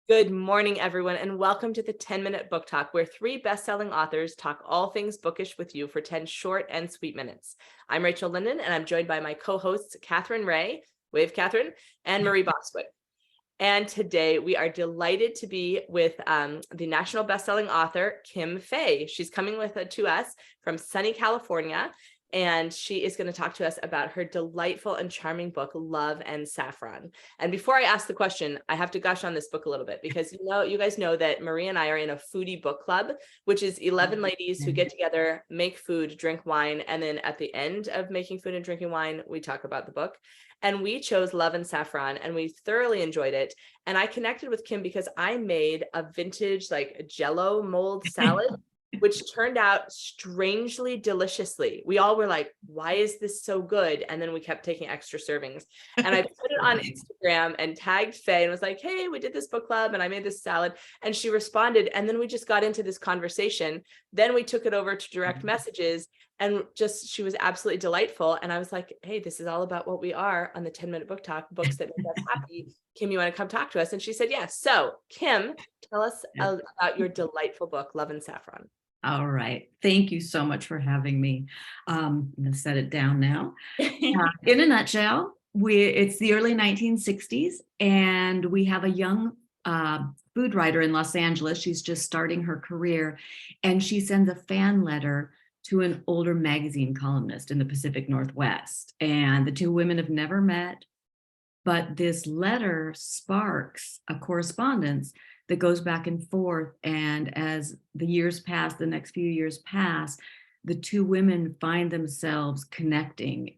Good morning, everyone, and welcome to the 10-Minute Book Talk, where three best-selling authors talk all things bookish with you for 10 short and sweet minutes. I'm Rachel Linden, and I'm joined by my co-hosts, Katherine Reay, wave Katherine, and Marie Bostwick. And today we are delighted to be with the national best-selling author, Kim Fay. She's coming to us from sunny California, and she is going to talk to us about her delightful and charming book, Love and Saffron. And before I ask the question, I have to gush on this book a little bit because you guys know that Marie and I are in a foodie book club, which is 11 ladies who get together, make food, drink wine, and then at the end of making food and drinking wine, we talk about the book. And we chose Love and Saffron, and we thoroughly enjoyed it. And I connected with Kim because I made a vintage Jell-O mold salad, which turned out strangely deliciously. We all were like, why is this so good? And then we kept taking extra servings. And I put it on Instagram and tagged Faye and was like, hey, we did this book club and I made this salad. And she responded. And then we just got into this conversation. Then we took it over to direct messages, and she was absolutely delightful. And I was like, hey, this is all about what we are on the 10-Minute Book Talk, books that make us happy. Kim, you want to come talk to us? And she said, yes. Yeah. So Kim, tell us about your delightful book, Love and Saffron. All right. Thank you so much for having me. I'm going to set it down now. In a nutshell, it's the early 1960s, and we have a young food writer in Los Angeles. She's just starting her career, and she sends a fan letter to an older magazine columnist in the Pacific Northwest. And the two women have never met, but this letter sparks a correspondence that goes back and forth. And as the years pass, the next few years pass, the two women find themselves connecting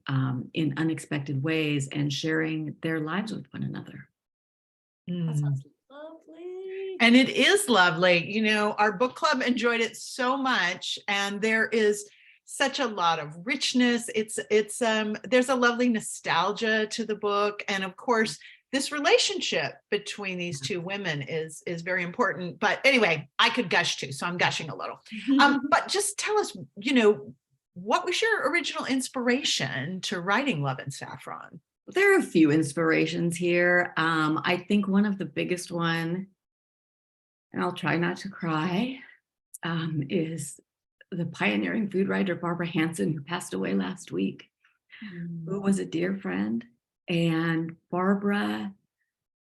in unexpected ways and sharing their lives with one another. That sounds lovely. And it is lovely. You know, our book club enjoyed it so much, and there is such a lot of richness. There's a lovely nostalgia to the book. And of course, this relationship between these two women is very important. But anyway, I could gush too, so I'm gushing a little. But just tell us, what was your original inspiration to writing Love and Saffron? There are a few inspirations here. I think one of the biggest one, and I'll try not to cry, is the pioneering food writer Barbara Hansen, who passed away last week, who was a dear friend. And Barbara,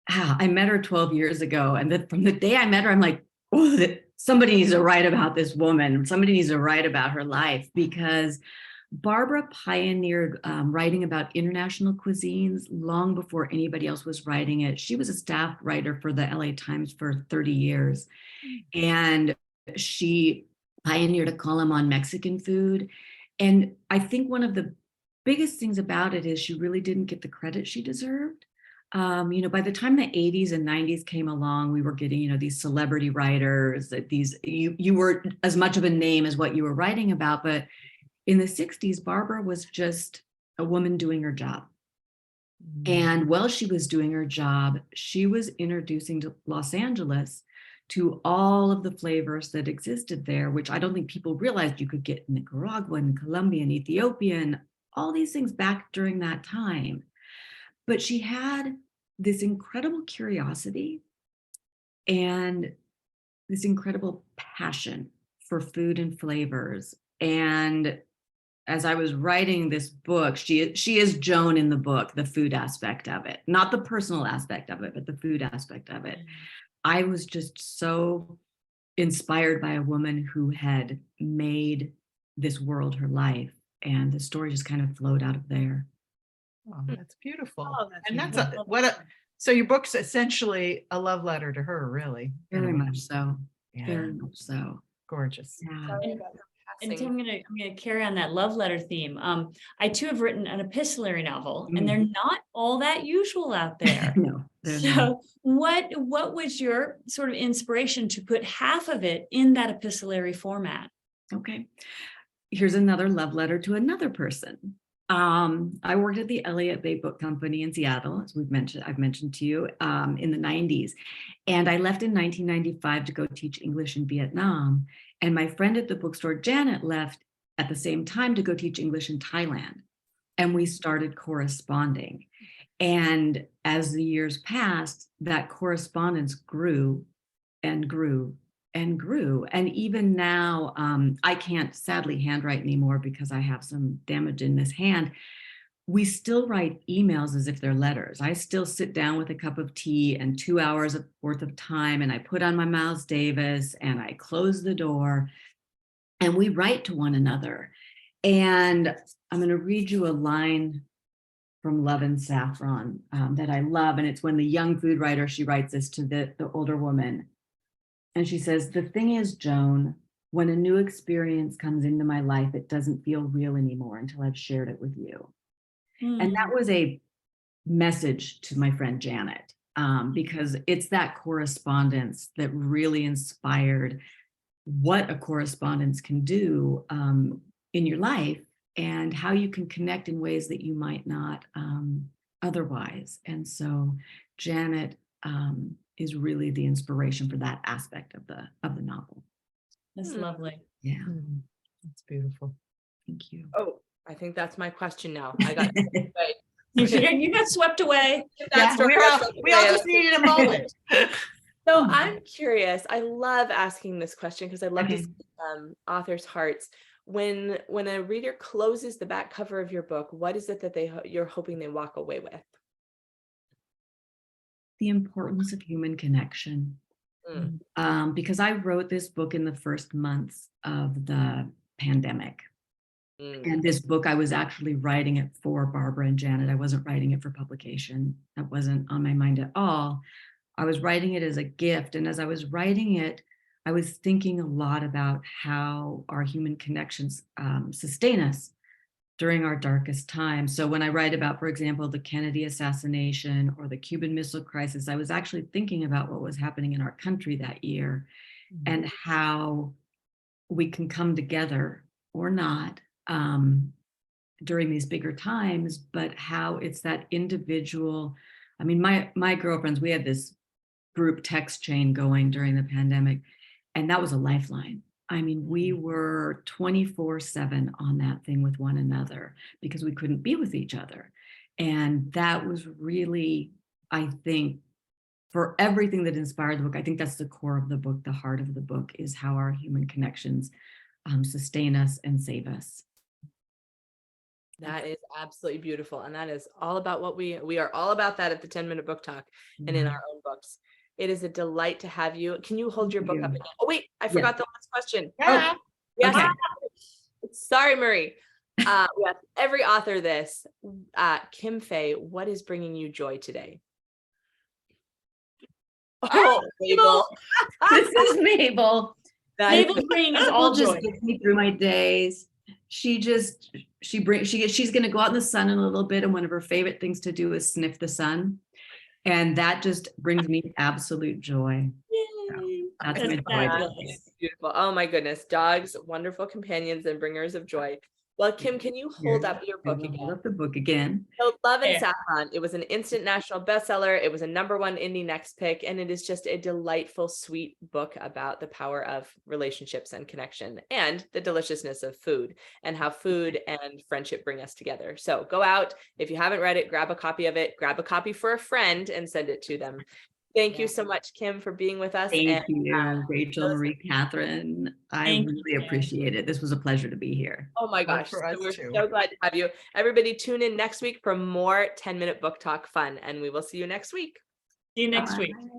I met her 12 years ago. And from the day I met her, I'm like, oh, somebody needs to write about this woman. Somebody needs to write about her life, because Barbara pioneered writing about international cuisines long before anybody else was writing it. She was a staff writer for the LA Times for 30 years. And she pioneered a column on Mexican food. And I think one of the biggest things about it is she really didn't get the credit she deserved. By the time the 80s and 90s came along, we were getting, these celebrity writers, that you were as much of a name as what you were writing about. But in the 60s, Barbara was just a woman doing her job. And while she was doing her job, she was introducing to Los Angeles to all of the flavors that existed there, which I don't think people realized you could get Nicaraguan, Colombian, Ethiopian, all these things back during that time. But she had this incredible curiosity and this incredible passion for food and flavors. And as I was writing this book, she is Joan in the book, the food aspect of it, not the personal aspect of it, but the food aspect of it. I was just so inspired by a woman who had made this world her life. And the story just kind of flowed out of there. Oh, that's beautiful. So your book's essentially a love letter to her, really. Very much so. Yeah. Very much so. Gorgeous. Yeah. And Tim, I'm gonna carry on that love letter theme. I too have written an epistolary novel, and they're not all that usual out there. No. So what was your sort of inspiration to put half of it in that epistolary format? Okay. Here's another love letter to another person. I worked at the Elliott Bay Book Company in Seattle, as I've mentioned to you, in the 90s. And I left in 1995 to go teach English in Vietnam. And my friend at the bookstore, Janet, left at the same time to go teach English in Thailand. And we started corresponding. And as the years passed, that correspondence grew and grew and grew. And even now, I can't sadly handwrite anymore because I have some damage in this hand. We still write emails as if they're letters. I still sit down with a cup of tea and 2 hours worth of time, and I put on my Miles Davis and I close the door and we write to one another. And I'm going to read you a line from Love and Saffron that I love. And it's when the young food writer, she writes this to the older woman. And she says, "The thing is, Joan, when a new experience comes into my life, it doesn't feel real anymore until I've shared it with you." And that was a message to my friend Janet, because it's that correspondence that really inspired what a correspondence can do in your life and how you can connect in ways that you might not otherwise. And so Janet is really the inspiration for that aspect of the novel. That's lovely. Yeah, That's beautiful. thank you. Oh, I think that's my question now. I got You got swept away. Yeah, we all just needed a moment. So I'm curious. I love asking this question because I love to see authors' hearts. When a reader closes the back cover of your book, what is it that you're hoping they walk away with? The importance of human connection. Because I wrote this book in the first months of the pandemic. And this book, I was actually writing it for Barbara and Janet. I wasn't writing it for publication. That wasn't on my mind at all. I was writing it as a gift. And as I was writing it, I was thinking a lot about how our human connections sustain us during our darkest times. So when I write about, for example, the Kennedy assassination or the Cuban Missile Crisis, I was actually thinking about what was happening in our country that year and how we can come together or not during these bigger times, but how it's that individual. I mean, my girlfriends, we had this group text chain going during the pandemic, and that was a lifeline. I mean, we were 24/7 on that thing with one another because we couldn't be with each other. And that was really, I think, for everything that inspired the book, I think that's the core of the book. The heart of the book is how our human connections sustain us and save us. That is absolutely beautiful. And that is all about what we are all about that at the 10-minute book talk and in our own books. It is a delight to have you. Can you hold your book up again? Oh, wait, I forgot the last question. Yeah. Oh, yes. Okay. Sorry, Marie. We ask every author this. Kim Fay, what is bringing you joy today? Oh, Mabel. This is Mabel. Mabel's bringing us all just joy. gets me through my days. She's going to go out in the sun in a little bit, and one of her favorite things to do is sniff the sun, and that just brings me absolute joy. Yay. That's That's my joy. fabulous. Beautiful. Oh my goodness. Dogs, wonderful companions and bringers of joy. Well, Kim, can you hold up your book again? Hold up the book again. So Love and There. Saffron. It was an instant national bestseller. It was a #1 indie next pick. And it is just a delightful, sweet book about the power of relationships and connection and the deliciousness of food and how food and friendship bring us together. So go out. If you haven't read it, grab a copy of it, grab a copy for a friend and send it to them. Thank you so much, Kim, for being with us. Thank and, you, Rachel, Marie, Catherine. I Thank you, really Kim. appreciate it. This was a pleasure to be here. Oh my Well, gosh. for us We're too. so glad to have you. Everybody tune in next week for more 10-minute book talk fun, and we will see you next week. See you next week. Bye.